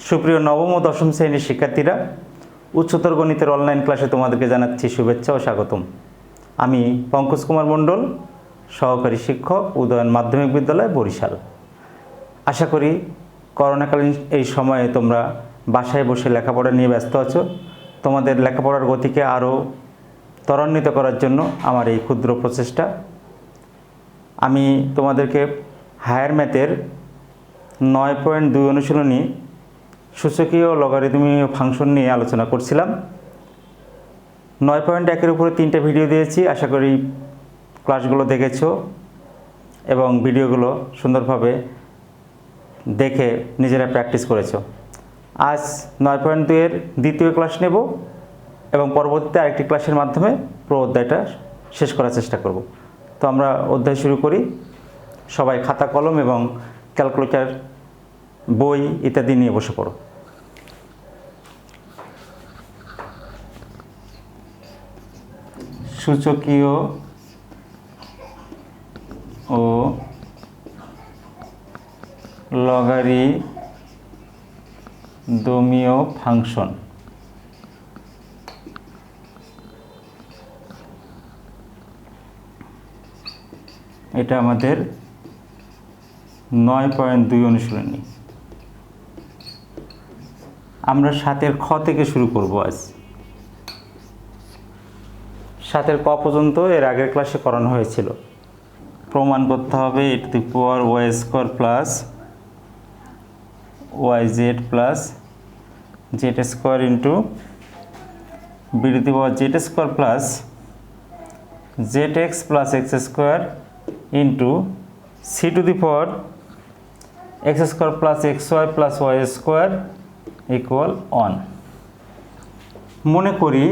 সুপ্রিয় নবম ও দশম শ্রেণীর শিক্ষার্থীরা, উচ্চতর গণিতের অনলাইন ক্লাসে তোমাদেরকে জানাচ্ছি শুভেচ্ছা ও স্বাগতম। আমি পঙ্কজ কুমার মণ্ডল, সহকারী শিক্ষক, উদয়ন মাধ্যমিক বিদ্যালয়, বরিশাল। আশা করি করোনাকালীন এই সময়ে তোমরা বাসায় বসে লেখাপড়া নিয়ে ব্যস্ত আছো। তোমাদের লেখাপড়ার গতিকে আরও ত্বরান্বিত করার জন্য আমার এই ক্ষুদ্র প্রচেষ্টা। আমি তোমাদেরকে হায়ার ম্যাথের 9.2 অনুশীলনী সূচকীয় লগারিদমীয় ফাংশন নিয়ে আলোচনা করছিলাম। 9.1-এর উপরে 3টে ভিডিও দিয়েছি। আশা করি ক্লাসগুলো দেখেছো এবং ভিডিওগুলো সুন্দরভাবে দেখে নিজেরা প্র্যাকটিস করেছো। আজ 9.2-এর দ্বিতীয় ক্লাস নেব এবং পরবর্তীতে আরেকটি ক্লাসের মাধ্যমে পুরো অধ্যায়টা শেষ করার চেষ্টা করব। তো আমরা অধ্যায় শুরু করি। সবাই খাতা কলম এবং ক্যালকুলেটর, বই ইত্যাদি নিয়ে বসে পড়ো। সূচকীয় ও লগারিদমীয় ফাংশন। এটা আমাদের 9.2 অনুশীলনী। আমরা 7-এর খ থেকে শুরু করব আজ। 7-এর ক পর্যন্ত এর আগের ক্লাসে করানো হয়েছিল। প্রমাণ করতে হবে e to the power Y square plus Y Z plus Z square into B to the power Z square plus Z x plus x square into C to the power x square plus x Y plus Y square equal 1। মনে করি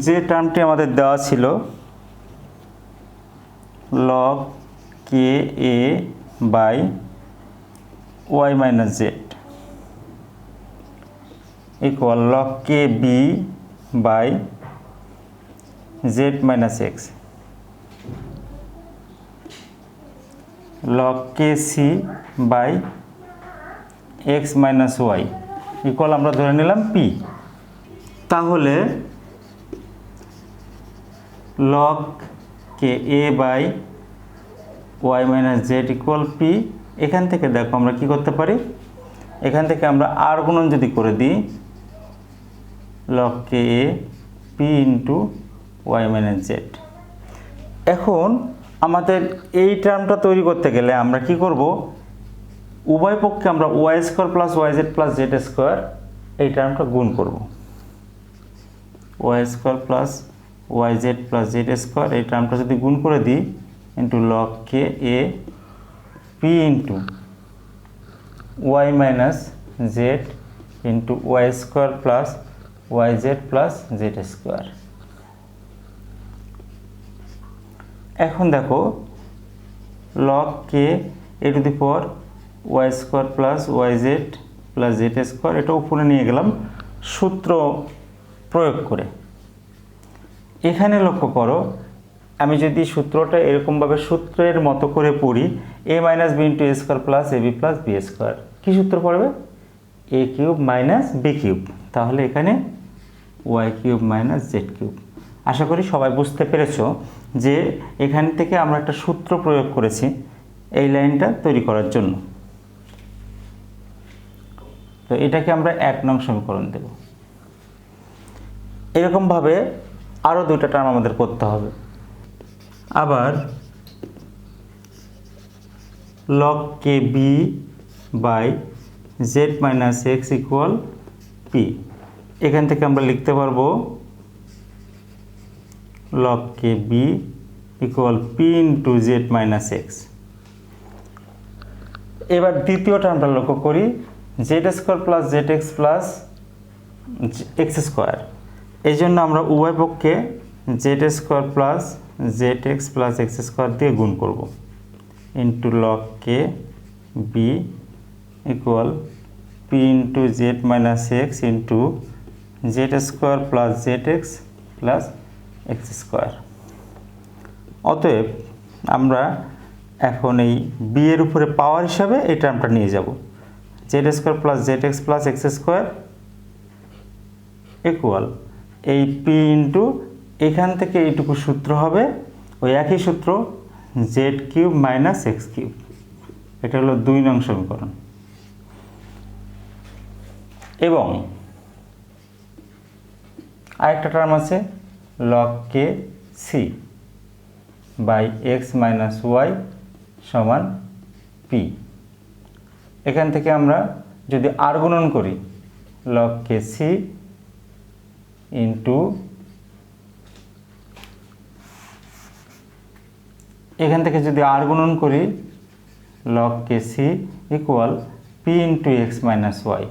যে টার্মটি আমাদের দেওয়া ছিল log কে a by y minus z equal log কে B by Z minus x log কে c by x minus y equal আমরা ধরে নিলাম পি। তাহলে log কে a by y minus z equal P. এখান থেকে দেখো আমরা কি করতে পারি, এখান থেকে আমরা আর গুণন যদি করে দিই log কে a p into y minus z. এখন আমাদের এই টার্মটা তৈরি করতে গেলে আমরা কি করব, উভয় পক্ষে আমরা y square plus Y Z plus Z square এই টার্মটা গুণ করব। Y square plus Y Z plus Z square এই টার্মটা যদি গুণ করে দিই ইন্টু log কে a p into y minus z into y square plus Y Z plus Z square. এখন দেখো log কে a to the power Y square plus Y Z plus Z square এটা উপরে নিয়ে গেলাম সূত্র প্রয়োগ করে। এখানে লক্ষ্য করো, আমি যদি সূত্রটা এরকমভাবে সূত্রের মতো করে পড়ি A minus B into A square plus A B plus B square, কী সূত্র পড়বে, A cube minus B cube. তাহলে এখানে Y cube minus Z cube. আশা করি সবাই বুঝতে পেরেছো যে এখান থেকে আমরা একটা সূত্র প্রয়োগ করেছি এই লাইনটা তৈরি করার জন্য। তো এটাকে আমরা 1 নং সমীকরণ দেব। এরকমভাবে আরও 2টা টার্ম আমাদের করতে হবে। আবার log কে B by Z minus X equal P. এখান থেকে আমরা লিখতে পারবো log কে B equal P into Z minus X. এবার দ্বিতীয় টার্মটা লক্ষ্য করি, Z square plus Z x plus x square. এই জন্য আমরা উভয় পক্ষে Z square plus Z x plus x square দিয়ে গুণ করব ইন্টু log কে B equal P into Z minus X into Z square plus Z x plus x square. অতএব আমরা এখন এই বি এর উপরে পাওয়ার হিসাবে এই টার্মটা নিয়ে যাব। Z square plus Z x plus x square equal এই পি ইন্টু এখান থেকে এইটুকু সূত্র হবে ওই একই সূত্র z cube minus x cube. এটা হলো 2 নং সমীকরণ। এবং আরেকটা টার্ম আছে log K c by x minus y সমান পি। এখান থেকে আমরা যদি আর গুণন করি লগ কে সি ইন্টু এখান থেকে যদি আর গুণন করি লগ কে C equal P into X minus Y.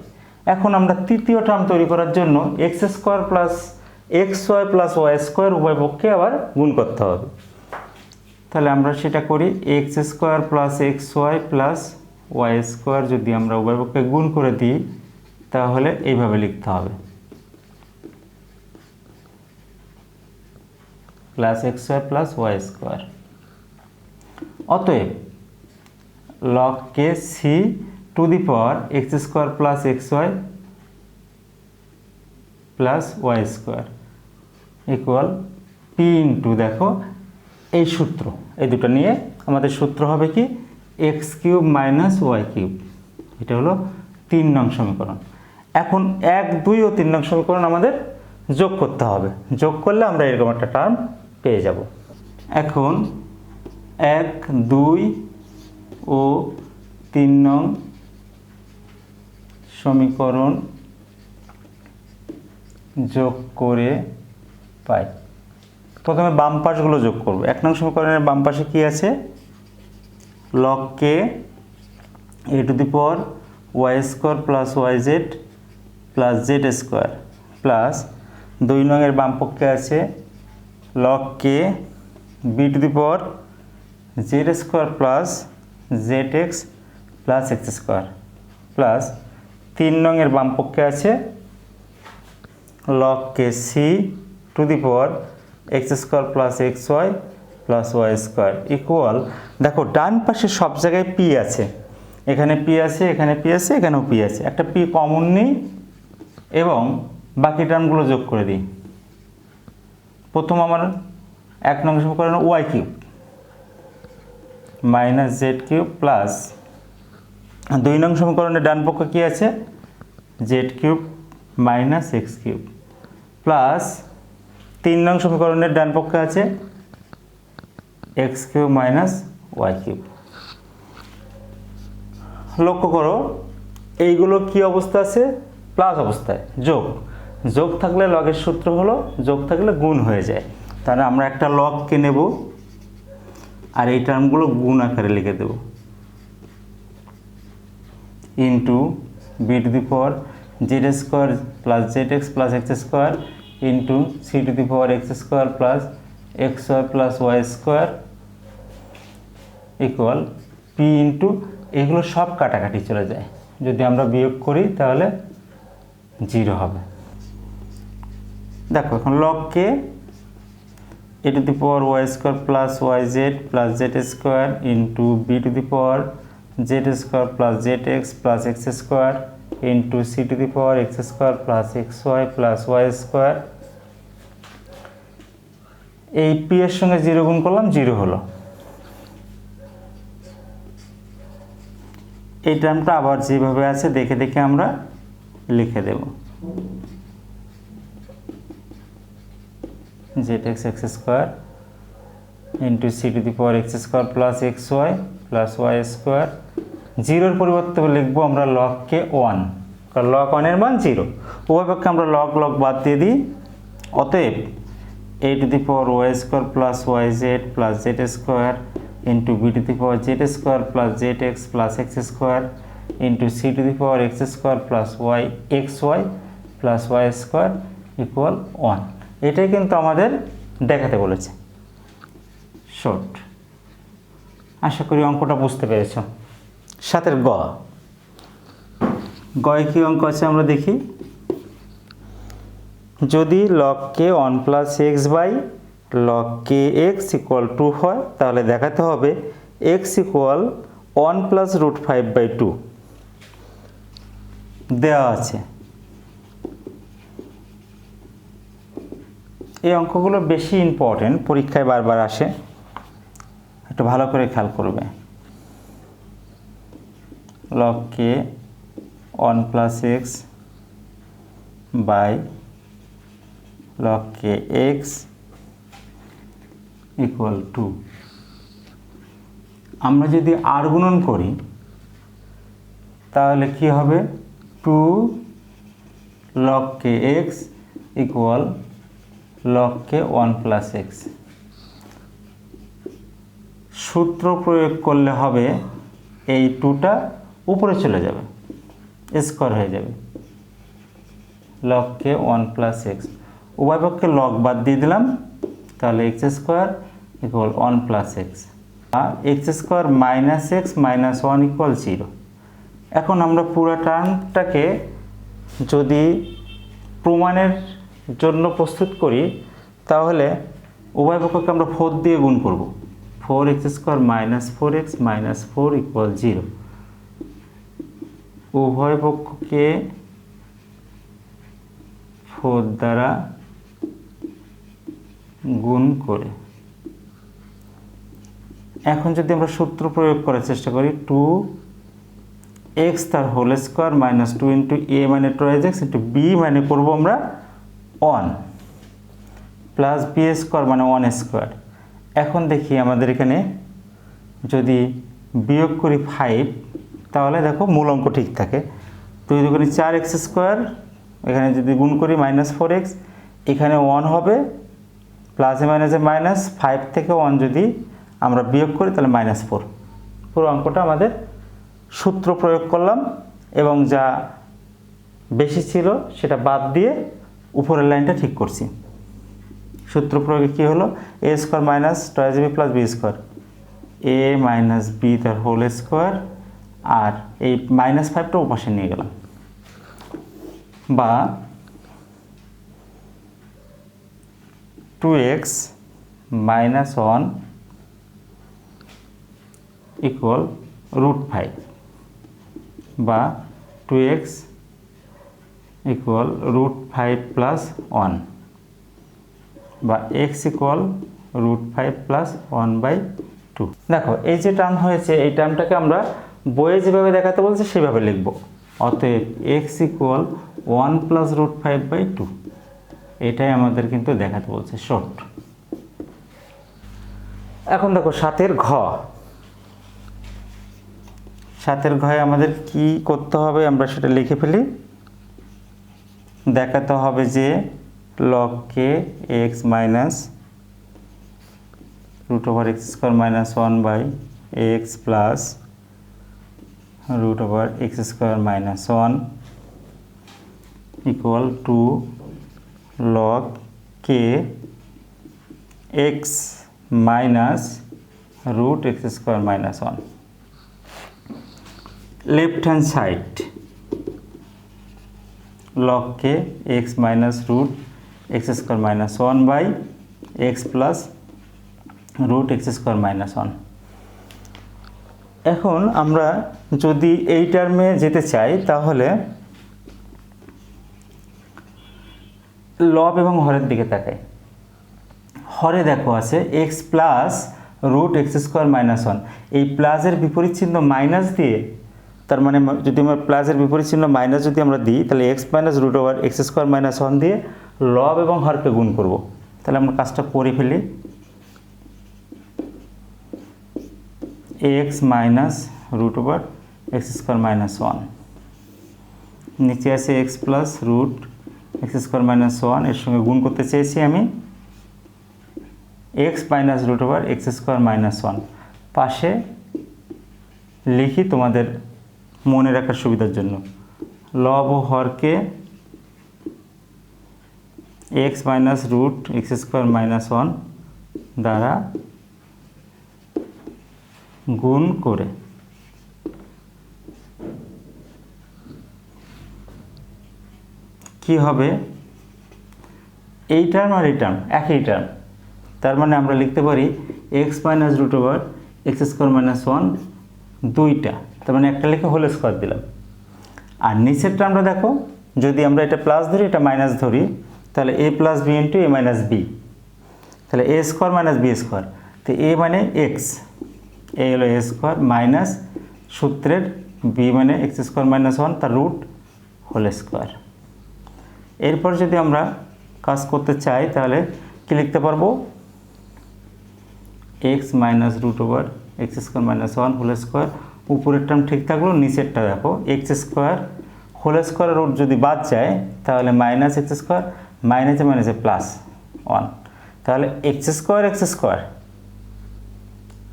এখন আমরা তৃতীয় টার্ম তৈরি করার জন্য X square plus x Y plus Y square উভয় পক্ষে আবার গুণ করতে হবে। তাহলে আমরা সেটা করি x square plus x Y plus Y square যদি আমরা উভয় পক্ষে গুণ করে দিই তাহলে এইভাবে লিখতে হবে plus x Y plus Y square. অতএব log K C to the power x square plus x Y plus Y square equal P into দেখো এই সূত্র, এই দুটো নিয়ে আমাদের সূত্র হবে কি x cube minus y cube. এটা হলো 3 নং সমীকরণ। এখন 1, 2 ও 3 নং সমীকরণ আমাদের যোগ করতে হবে। যোগ করলে আমরা এরকম একটা টার্ম পেয়ে যাব। এখন 1, 2 ও 3 নং সমীকরণ যোগ করে পাই। প্রথমে বাম পাশগুলো যোগ করব। 1 নং সমীকরণের বাম পাশে কি আছে log K a to the power Y square plus Y Z plus Z square plus 2 নং এর বাম পক্ষে আছে log K b to the power Z square plus Z x plus x square plus 3 নং এর বাম পক্ষে আছে log K C to the power x square plus x Y plus Y square equal দেখো ডান পাশে সব জায়গায় পি আছে, এখানে পি আছে, এখানে পি আছে, এখানেও পি আছে। একটা পি কমন নিই এবং বাকি টার্মগুলো যোগ করে দিই। প্রথম আমার 1 নং সমীকরণ y cube minus Z cube plus 2 নং সমীকরণের ডান পক্ষে কী আছে z cube minus x cube plus 3 নং সমীকরণের ডান পক্ষে আছে x cube minus y cube. লক্ষ্য করো এইগুলো কি অবস্থা আছে প্লাস অবস্থায়, যোগ। যোগ থাকলে লগের সূত্র হলো যোগ থাকলে গুণ হয়ে যায়। তাহলে আমরা একটা লগকে নেব আর এই টার্মগুলো গুণ আকারে লিখে দেব into B to the power Z square plus Z x plus x square into C to the power x square plus x Y plus Y square equal P into এগুলো সব কাটাকাটি চলে যায়, যদি আমরা বিয়োগ করি তাহলে 0 হবে। দেখো এখন লগকে A to the power Y square plus Y Z plus Z square into B to the power Z square plus Z x plus x square into C to the power x square plus x Y plus Y square. এই P এর সঙ্গে 0 গুণ করলাম 0 হলো। এই টার্মটা আবার যেভাবে আছে দেখে দেখে আমরা লিখে দেব Z X X square into C to the power x square plus x Y plus Y square. 0-র পরিবর্তে লিখবো আমরা লগকে 1, কারণ লগ 1 এর মান 0। উভয় পক্ষে আমরা লগ লগ বাদ দিয়ে দিই। অতএব A to the power Y square plus Y Z plus Z square into B to the power Z square plus Z x plus x square into C to the power x square plus Y X Y plus Y square equal 1। এটাই কিন্তু আমাদের দেখাতে বলেছে short. আশা করি অঙ্কটা বুঝতে পেরেছ। 7 গয়ে কি অঙ্ক আছে আমরা দেখি। যদি লগ কে 1 plus x by log K x equal 2 হয় তাহলে দেখাতে হবে এক্স ইকুয়াল 1 প্লাস √5/2। দেওয়া আছে। এই অঙ্কগুলো বেশি ইম্পর্টেন্ট, পরীক্ষায় বারবার আসে, একটু ভালো করে খেয়াল করবে। log k 1 plus x by log k x equal to, আমরা যদি r গুণন করি তাহলে কি হবে, 2 log k x equal log k 1 plus x। সূত্র প্রয়োগ করলে হবে এই 2টা উপরে চলে যাবে, স্কোয়ার হয়ে যাবে, log k 1 plus x, উভয় পক্ষে log বাদ দিয়ে দিলাম, তাহলে x square equal 1 plus x, আর x square minus x minus 1 equal 0। এখন আমরা পুরো টার্মটাকে যদি প্রমাণের জন্য প্রস্তুত করি তাহলে উভয় পক্ষকে আমরা 4 দিয়ে গুণ করব, 4x square minus 4x minus 4 equal 0। উভয় পক্ষকে 4 দ্বারা গুণ করে, এখন যদি আমরা সূত্র প্রয়োগ করার চেষ্টা করি, 2x তার whole square minus 2 into a মানে 2x ইন্টু b মানে করবো আমরা 1 প্লাস b স্কোয়ার মানে 1 স্কোয়ার। এখন দেখি আমাদের এখানে যদি বিয়োগ করি 5, তাহলে দেখো মূল অঙ্ক ঠিক থাকে, 2 দুগুণে 4x স্কোয়ার, এখানে যদি গুণ করি মাইনাস 4x, এখানে 1 হবে, প্লাসে মাইনাসে মাইনাস, 5 থেকে 1 যদি আমরা বিয়োগ করি তাহলে -4। পুরো অঙ্কটা আমাদের সূত্র প্রয়োগ করলাম এবং যা বেশি ছিল সেটা বাদ দিয়ে উপরের লাইনটা ঠিক করছি। সূত্র প্রয়োগে কী হলো, a square minus 2ab plus b square, a minus b তার হোল স্কোয়ার, আর এই -5টা ওপাশে নিয়ে গেলাম, বা 2x মাইনাস 1 ইকুয়াল √5, বা 2x ইকুয়াল √5 প্লাস 1, বা x ইকুয়াল √5 প্লাস 1/2। দেখো এই যে টার্ম হয়েছে, এই টার্মটাকে আমরা বইয়ে যেভাবে দেখাতে বলছে সেভাবে লিখব। অতএব x ইকুয়াল 1 প্লাস √5/2, এটাই আমাদের কিন্তু দেখাতে বলছে শর্ট। এখন দেখো 7 ঘ, 7 ঘয়ে আমাদের কি করতে হবে আমরা সেটা লিখে ফেলি। দেখাতে হবে যে log k x minus √x square minus 1/x plus √x square minus 1 equal to log k x minus √x square minus 1। Left hand side log k x minus √x square minus 1/x plus √x square minus 1। এখন আমরা যদি এই টার্মে যেতে চাই তাহলে লব এবং হরের দিকে তাকাই। হরে দেখো আছে x plus √x square minus 1, এই প্লাসের বিপরীত চিহ্ন মাইনাস দিয়ে, তার মানে যদি আমরা প্লাসের বিপরীত চিহ্ন মাইনাস যদি আমরা দিই তাহলে x minus √x square minus 1 দিয়ে লব এবং হরকে গুণ করব। তাহলে আমরা কাজটা করে ফেলি, x minus √x square minus 1, নিচে আছে x plus √x square minus 1, এর সঙ্গে গুণ করতে চেয়েছি আমি x minus √x square minus 1। পাশে লিখি তোমাদের মনে রাখার সুবিধার জন্য, লব ও হরকে x minus √x square minus 1 দ্বারা গুণ করে কি হবে, এই টার্ম আর এই টার্ম একই টার্ম, তার মানে আমরা লিখতে পারি x minus √x square minus 1 দুইটা, তার মানে একটা লিখে হোল স্কোয়ার দিলাম, আর নিচের টার্মটা দেখো, যদি আমরা এটা প্লাস ধরি এটা মাইনাস ধরি, তাহলে a plus b into a minus b, তাহলে a square minus b square. তো এ মানে এক্স, এ হলো এ স্কোয়ার মাইনাস সূত্রের বি মানে এক্স স্কোয়ার মাইনাস ওয়ান তার রুট হোল স্কোয়ার। এরপর যদি আমরা কাজ করতে চাই তাহলে কি লিখতে পারবো, x minus root over x square minus one whole square. উপরের টার্ম ঠিক থাকলো, নিচেরটা দেখো এক্স স্কোয়ার হোল স্কোয়ারের রুট যদি বাদ যায় তাহলে মাইনাস এক্স স্কোয়ার মাইনাসে মাইনাসে প্লাস ওয়ান, তাহলে এক্স স্কোয়ার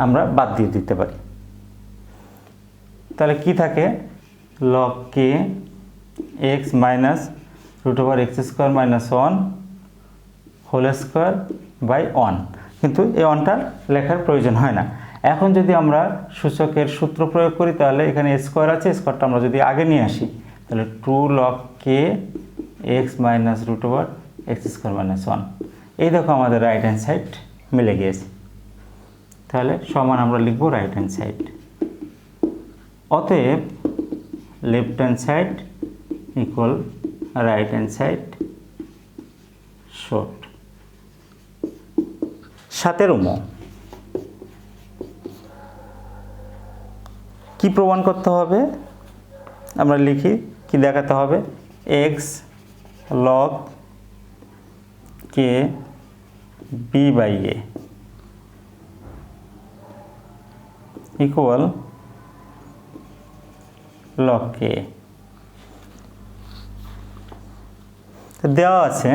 আমরা বাদ দিয়ে দিতে পারি। তাহলে কি থাকে, log K x minus root over x square minus one whole square by one, কিন্তু এই ওয়ানটা লেখার প্রয়োজন হয় না। এখন যদি আমরা সূচকের সূত্র প্রয়োগ করি তাহলে এখানে স্কোয়ার আছে, স্কোয়ারটা আমরা যদি আগে নিয়ে আসি তাহলে টু লগ কে x minus root over x square minus one. এই দেখো আমাদের রাইট হ্যান্ড সাইড মিলে গিয়েছে, তাহলে সমান আমরা লিখব রাইট হ্যান্ড সাইড। অতএব left hand side equal right hand side short. 17 কি প্রমাণ করতে হবে, আমরা লিখি কি দেখাতে হবে, X log K B by A equal log K. দেওয়া আছে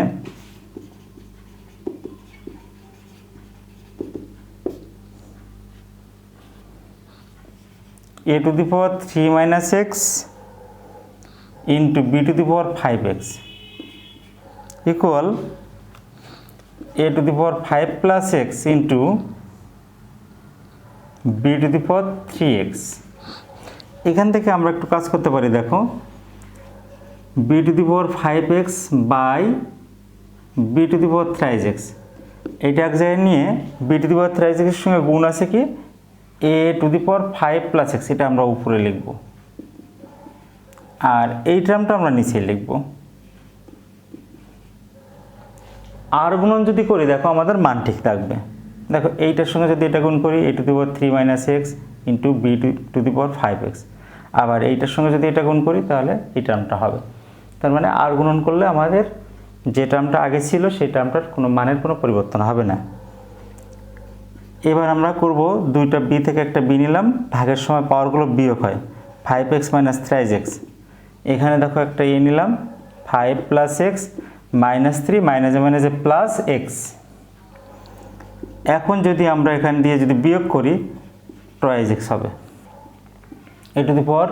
a to the power 3 minus x into b to the power 5x equal a to the power 5 plus x into b to the power 3x। এখান থেকে আমরা একটু কাজ করতে পারি, দেখো b to the power 5x by b to the power thrice x, এটা এক জায়গায় নিয়ে b to the power thrice x এর সঙ্গে গুণ আছে কি a to the power 5 plus x, এটা আমরা উপরে লিখব আর এই টার্মটা আমরা নিচে লিখব। আর গুণন যদি করি দেখো আমাদের মান ঠিক থাকবে। দেখো এইটার সঙ্গে যদি এটা গুণ করি a to the power 3 minus x into b to the power 5x, আবার এইটার সঙ্গে যদি এটা গুণ করি তাহলে এই টার্মটা হবে। তার মানে আর গুণন করলে আমাদের যে টার্মটা আগে ছিল সেই টার্মটার কোনো মানের কোনো পরিবর্তন হবে না। এবার আমরা করব দুইটা বি থেকে একটা বি নিলাম, ভাগের সময় পাওয়ারগুলো বিয়োগ হয়, 5x মাইনাস থ্রাইজ এক্স। এখানে দেখো একটা এ নিলাম 5 প্লাস এক্স মাইনাস 3 মাইনাসে মাইনাসে প্লাস এক্স। এখন যদি আমরা এখান দিয়ে যদি বিয়োগ করি টয়েজ এক্স হবে। এ টু দি পাওয়ার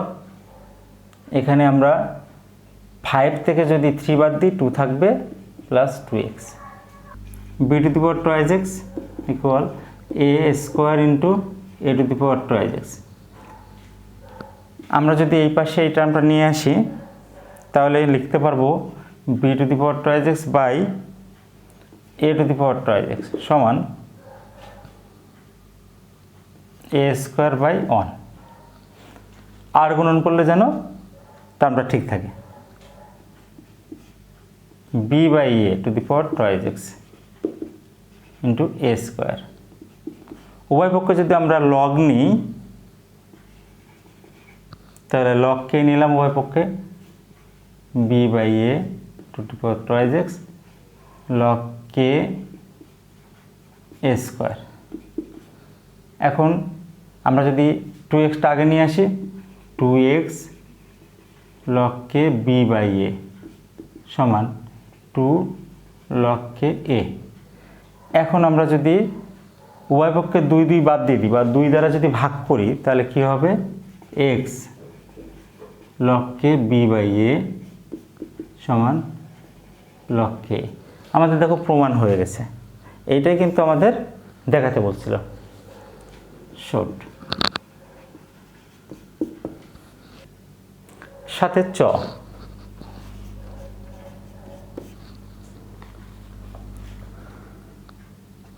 এখানে আমরা 5 থেকে যদি 3 বাদ দিই 2 থাকবে plus 2x। B to the power toys x equal a square into a to the power toys x. আমরা যদি এই পাশে এই টার্মটা নিয়ে আসি তাহলে লিখতে পারবো b to the power toys x by A to the power toys x সমান এ স্কোয়ার বাই 1। আর গুণন করলে যেন টার্মটা ঠিক থাকে, b by A to the power toys x into A square. উভয় পক্ষে যদি আমরা লগ নিই তাহলে লগ কে নিলাম উভয় পক্ষে, B by A to the power toys X log K A square. এখন আমরা যদি 2xটা আগে নিয়ে আসি 2x log K B by A সমান 2 লগ কে এ। এখন আমরা যদি উভয় পক্ষে 2 বাদ দিয়ে দিই বা 2 দ্বারা যদি ভাগ করি তাহলে কি হবে, x log K B by A সমান লগ কে। আমাদের দেখো প্রমাণ হয়ে গেছে, এইটাই কিন্তু আমাদের দেখাতে বলছিল শর্ট। সাথে চ,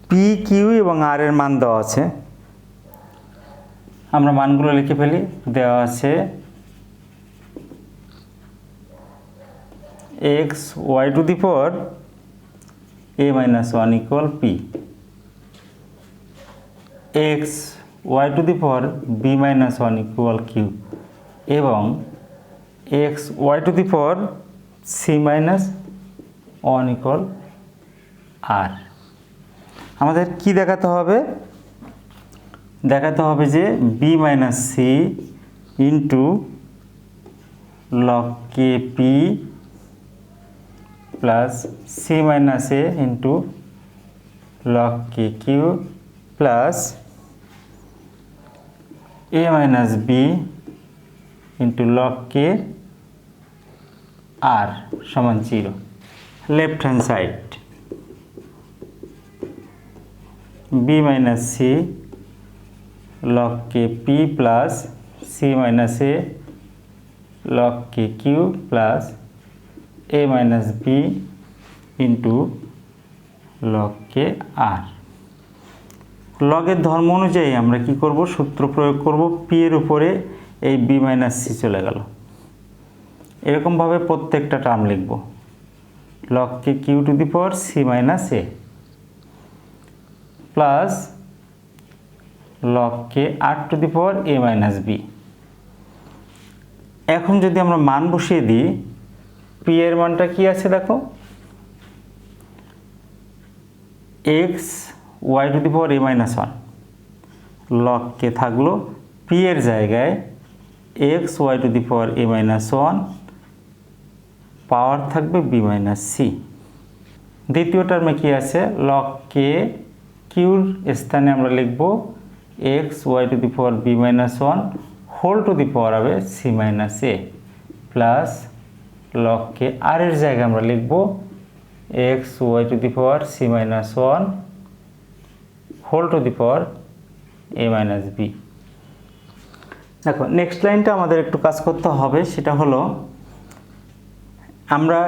পি কিউ এবং আর এর মান দেওয়া আছে, আমরা মানগুলো লিখে ফেলি। দেওয়া আছে X Y to the power A minus one equal P, X Y to the power B minus one equal Q এবং X Y to the power C minus one equal R. আমাদের কি দেখাতে হবে? দেখাতে হবে যে B minus C into log K P plus C minus A into log K Q plus A minus B into log K R সমান 0। Left hand side B minus C log K P plus C minus A log K Q plus A minus B into log K R. লগের ধর্ম অনুযায়ী আমরা কি করব? সূত্র প্রয়োগ করব, পি এর উপরে এই বি মাইনাস সি চলে গেল। এরকমভাবে প্রত্যেকটা টার্ম লিখব। Log K q to the power C minus A plus log K r to the power A minus b. এখন যদি আমরা মান বসিয়ে দিই, পি এর মানটা কি আছে দেখো, X Y to the power A minus one, log K থাকলো পি এর জায়গায় X Y to the power A minus one, power থাকবে বি মাইনাস সি। দ্বিতীয় টার্মে কি আছে? লগ কে কিউর স্থানে আমরা লিখব X Y to the power B minus one whole to the power হবে সি মাইনাস এ প্লাস লগ কে আর এর জায়গায় আমরা লিখব X Y to the power C minus one whole to the power A minus B. দেখো next লাইনটা আমাদের একটু কাজ করতে হবে, সেটা হলো আমরা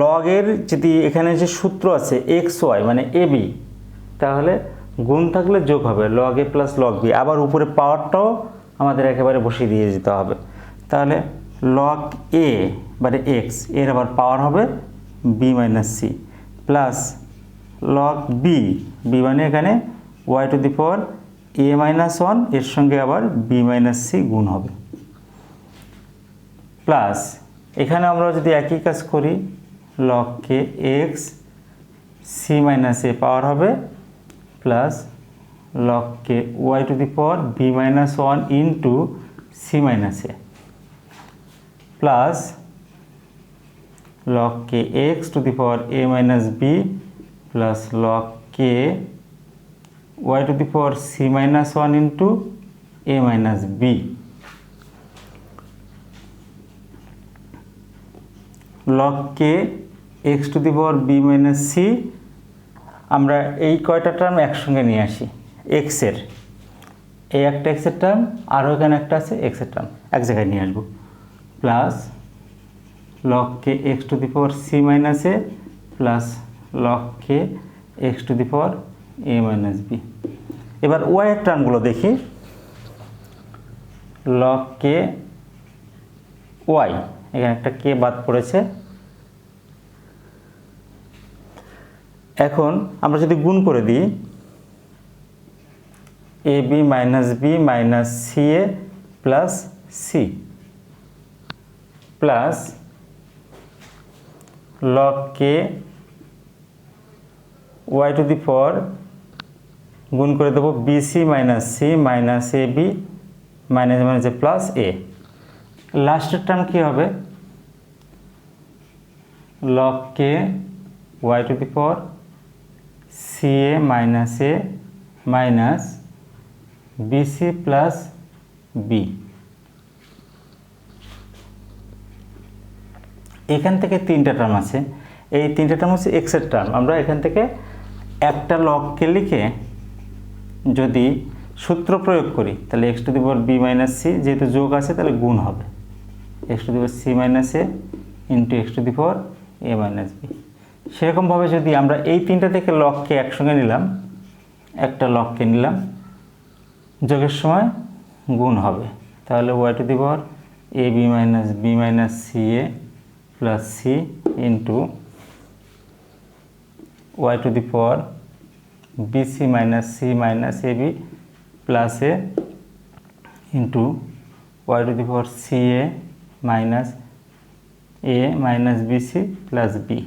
লগের যদি এখানে যে সূত্র আছে এক্স ওয়াই মানে এ বি, তাহলে গুণ থাকলে যোগ হবে লগ এ প্লাস লগ বি, আবার উপরে পাওয়ারটাও আমাদের একেবারে বসিয়ে দিয়ে যেতে হবে। তাহলে লগ এ মানে এক্স এর আবার পাওয়ার হবে B minus C plus log b, b মানে এখানে y to the power A minus one, এর সঙ্গে আবার বি মাইনাস সি গুণ হবে প্লাস এখানে আমরা যদি একই কাজ করি log K x c minus a power হবে plus log K Y to the power B minus one into c minus A plus log k x to the power a minus b plus log k y to the power c minus 1 into a minus b log k x to the power b minus c আমরা এই কয়টা term একসঙ্গে নিয়ে আসি, x এর এই একটা x এর টার্ম আর ওখানে একটা আছে x এর টার্ম এক জায়গায় নিয়ে আসব plus log k x to the power c minus a plus log k x to the power a minus b। এবার y এর টার্মগুলো দেখি, log k y এখানে একটা k বাদ পড়েছে। এখন আমরা যদি গুণ করে দিই ab minus b minus ca plus c plus log k y to the power গুণ করে দেব bc minus c minus ab minus minus plus a, লাস্টের টার্ম কি হবে log k y to the power ca minus a minus bc plus b। এখান থেকে তিনটা term আছে, এই তিনটা টার্ম হচ্ছে এক্স এর টার্ম। আমরা এখান থেকে একটা লগকে লিখে যদি সূত্র প্রয়োগ করি তাহলে x to the power B minus c, যেহেতু যোগ আছে তাহলে গুণ হবে x to the power C minus A into x to the power A minus b. সেরকমভাবে যদি আমরা এই তিনটা থেকে লগকে একসঙ্গে নিলাম, একটা লগকে নিলাম, যোগের সময় গুণ হবে, তাহলে Y to the power A B minus C A plus C into Y to the power BC minus C minus AB plus A into Y to the power C A minus BC plus B.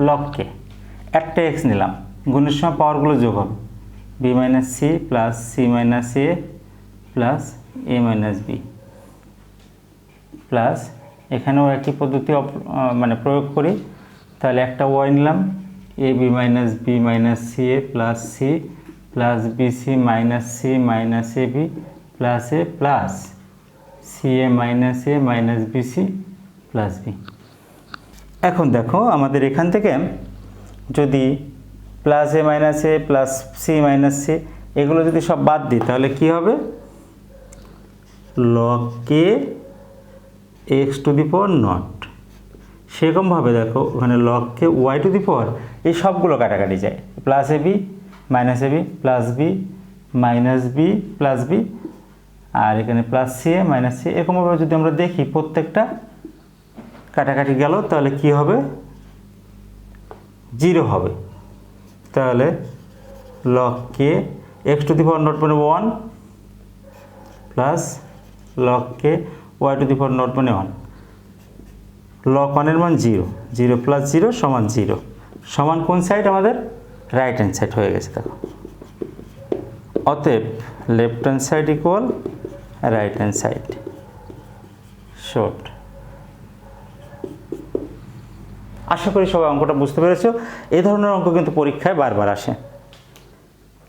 লবকে একটা X নিলাম, গুণের সময় পাওয়ারগুলো যোগ হবে, B minus C plus C minus A plus A minus B plus এখানেও একই পদ্ধতি মানে প্রয়োগ করি, তাহলে একটা ওয়াই নিলাম, A B minus C A plus C plus BC minus C minus A B plus A plus C A minus BC plus B. এখন দেখো আমাদের এখান থেকে যদি plus A minus A plus C minus C এগুলো যদি সব বাদ দিই তাহলে কি হবে, log K x to the power naught. সেরকমভাবে দেখো ওখানে log K Y to the power এই সবগুলো কাটাকাটি যায়, plus A B minus A B plus B minus B plus B, আর এখানে plus C A minus C. এরকমভাবে যদি আমরা দেখি প্রত্যেকটা কাটাকাটি গেল তাহলে কি হবে, 0 হবে। তাহলে log K x to the power nought মানে 1 plus log K Y to the power nought মানে 1, লগ 1 এর মান 0, 0 প্লাস 0 সমান 0, সমান কোন সাইড আমাদের রাইট হ্যান্ড সাইড হয়ে গেছে দেখো। অতএব left hand side equal right hand side. Short. আশা করি সবাই অঙ্কটা বুঝতে পেরেছো। এই ধরনের অঙ্ক কিন্তু পরীক্ষায় বারবার আসে।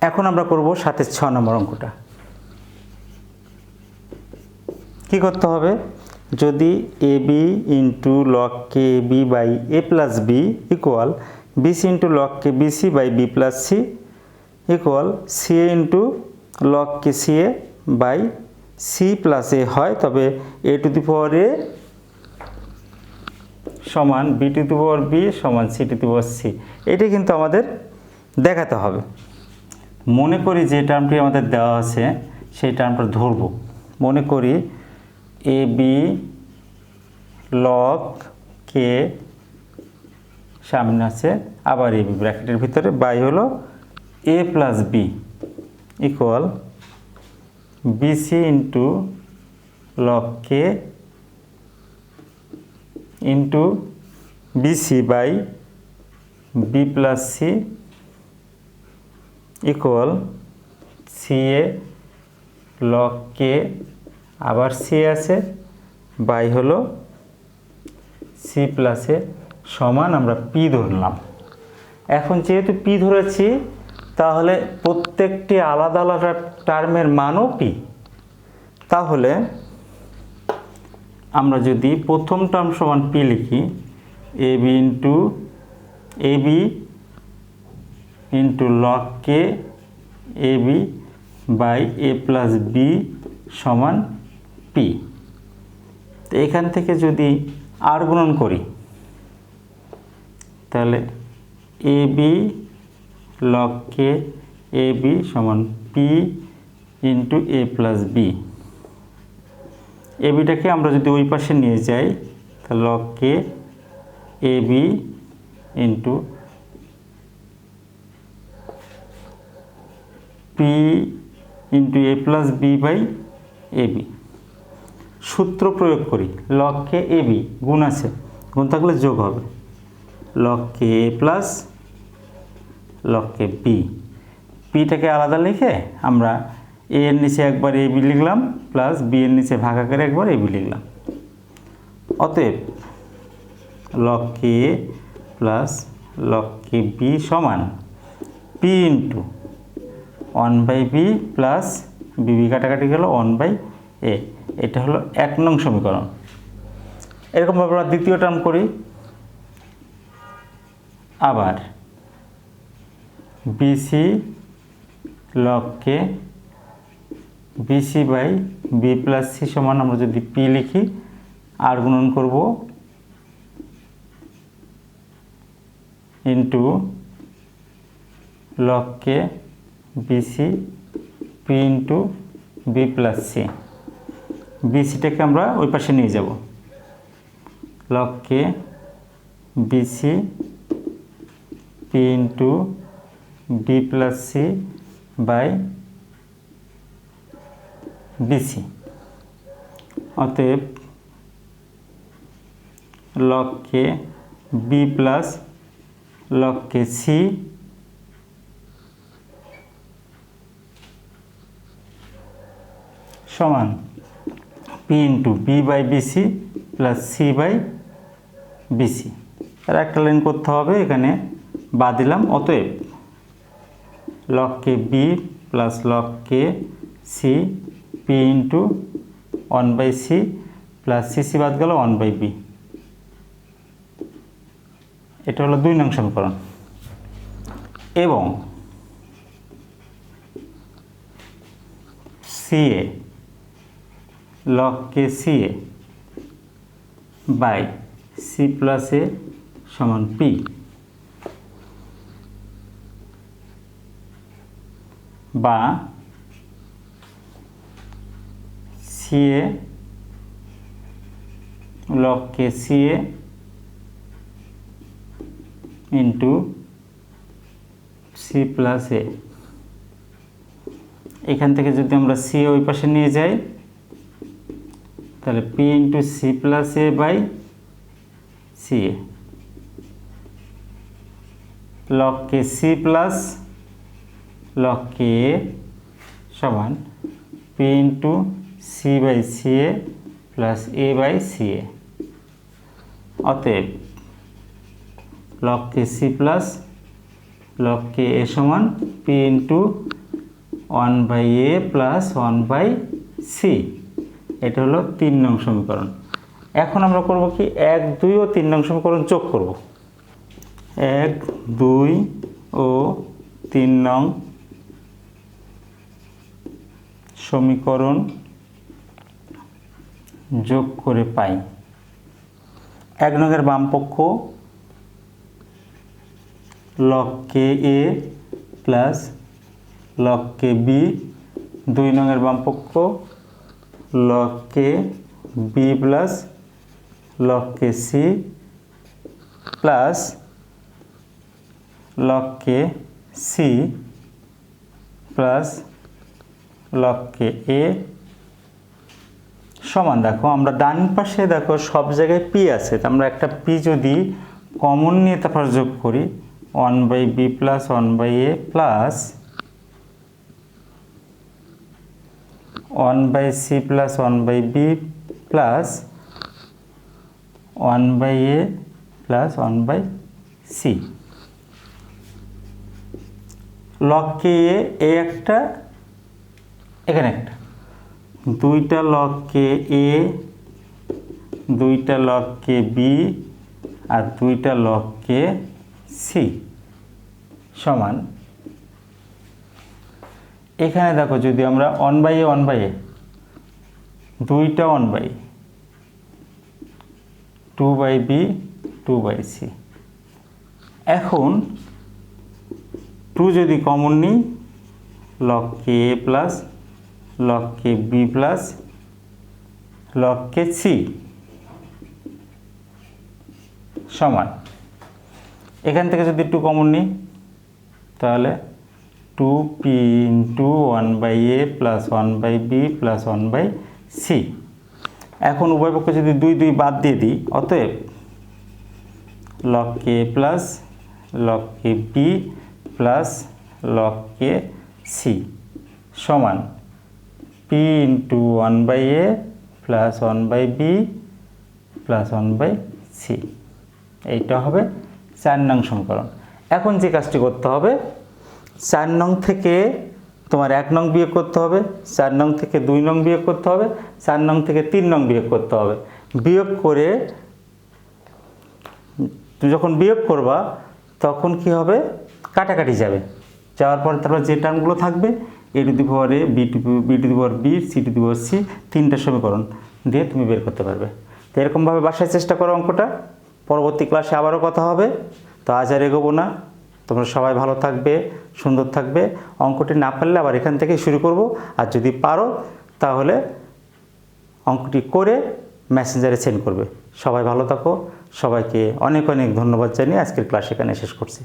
এখন আমরা করব 7-এর 6 নম্বর অঙ্কটা। কি করতে হবে, যদি A B into log K B by A plus B equal BC into log K BC by B plus C equal C A into log K C A by C plus A হয়, তবে A to the power A সমান B to the power B সমান C to the power C. এটি কিন্তু আমাদের দেখাতে হবে। মনে করি যে টার্মটি আমাদের দেওয়া আছে সেই টার্মটা ধরব। মনে করি এ বি লগ কে সামনে আছে, আবার এ বি ব্র্যাকেটের ভিতরে বাই হলো A plus B equal BC into log K into BC by B plus C equal C A log K আবার সি আছে বাই হলো সি প্লাসে সমান আমরা পি ধরলাম। এখন যেহেতু পি ধরেছি তাহলে প্রত্যেকটি আলাদা আলাদা টার্মের মানও পি। তাহলে আমরা যদি প্রথম টার্ম সমান পি লিখি, A B into log K A B by A plus B সমান পি। তো এখান থেকে যদি আর গুণন করি তাহলে A B log K A B সমান P into A plus B. A বিটাকে আমরা যদি ওই পাশে নিয়ে যাই তাহলে log K A B into P into A plus B by A B. সূত্র প্রয়োগ করি, লগ কে এ বি গুণ আছে, গুণ থাকলে যোগ হবে, log K A plus log K B. পিটাকে আলাদা লিখে আমরা এ এর নিচে একবার এ বি লিখলাম প্লাস বি এর নিচে ভাগ আকারে একবার এ বি লিখলাম। অতএব log K A plus log K B সমান পি ইন্টু 1/b প্লাস বিবি কাটাকাটি গেল 1/a। এটা হলো 1 নং সমীকরণ। এরকমভাবে আমরা দ্বিতীয় টার্ম করি, আবার BC log K BC by B plus C সমান আমরা যদি পি লিখি আর গুণন করব into log K BC P into B plus C, বিসিটাকে আমরা ওই পাশে নিয়ে যাব, log K BC P into B plus C by BC. অতএব লগ কে বি প্লাস লগ কে সি সমান P into B by BC plus C by BC. আর একটা লাইন করতে হবে, এখানে বাদ দিলাম। অতএব লগ কে বি প্লাস লগ কে সি পি ইন্টু 1/সি প্লাস সিসি বাদ গেল 1/বি। এটা হলো 2 নং সমীকরণ। এবং CA log K CA by C plus A সমান পি, বা CA log K CA into C plus A. এখান থেকে যদি আমরা সি ওই পাশে নিয়ে যাই, তাহলে P into C plus A by C A, log K C plus log K A সমান P into C by C A plus A by C A. অতএব log K C plus log K A সমান P into 1/a plus 1/সি। এটা হলো 3 নং সমীকরণ। এখন আমরা করব কি, 1, 2 ও 3 নং সমীকরণ যোগ করব। 1, 2 ও 3 নং সমীকরণ যোগ করে পাই 1 নংয়ের বাম পক্ষ log K A plus log K B, 2 নংয়ের বাম পক্ষ log K B plus log K C plus log K C plus log K A সমান, দেখো আমরা ডান পাশে দেখো সব জায়গায় পি আছে, তো আমরা একটা পি যদি কমন নিয়ে তারপর যোগ করি 1/বি প্লাস 1/এ প্লাস 1/সি প্লাস 1/বি প্লাস 1/এ প্লাস 1/সি। লগ কে এ একটা, এখানে একটা, 2টা লগ কে এ, 2টা লগ কে বি আর 2টা লগ কে সি সমান, এখানে দেখো যদি আমরা 1/a 1/a 2টা 1/a 2/বি 2/সি। এখন 2 যদি কমন নিই, log K A plus log K B plus log K C সমান, এখান থেকে যদি 2 কমন নিই তাহলে 2p ইন্টু 1/a প্লাস 1/বি প্লাস 1/সি। এখন উভয় পক্ষে যদি 2 2 বাদ দিয়ে দিই, অতএব লগ কে প্লাস লগ কে বি প্লাস লগ কে সি সমান p ইন্টু 1/a প্লাস 1/বি প্লাস 1/সি। এইটা হবে 4 নং সমীকরণ। এখন যে কাজটি করতে হবে, 4 নং থেকে তোমার 1 নং বিয়োগ করতে হবে, 4 নং থেকে 2 নং বিয়োগ করতে হবে, 4 নং থেকে 3 নং বিয়োগ করতে হবে। বিয়োগ করে তুমি যখন বিয়োগ করবা তখন কি হবে, কাটাকাটি যাবে, যাওয়ার পর তারপর যে টার্মগুলো থাকবে a two the power a, b two the power b, c two the power c, 3টা সমীকরণ দিয়ে তুমি বের করতে পারবে। তো এরকমভাবে বাসায় চেষ্টা করো অঙ্কটা। পরবর্তী ক্লাসে আবারও কথা হবে। তো আজ আর এগোবো না, তোমরা সবাই ভালো থাকবে, সুন্দর থাকবে। অঙ্কটি না পারলে আবার এখান থেকে শুরু করব, আর যদি পারো তাহলে অঙ্কটি করে মেসেঞ্জারে সেন্ড করবে। সবাই ভালো থাকো, সবাইকে অনেক অনেক ধন্যবাদ জানিয়ে আজকের ক্লাস এখানে শেষ করছি।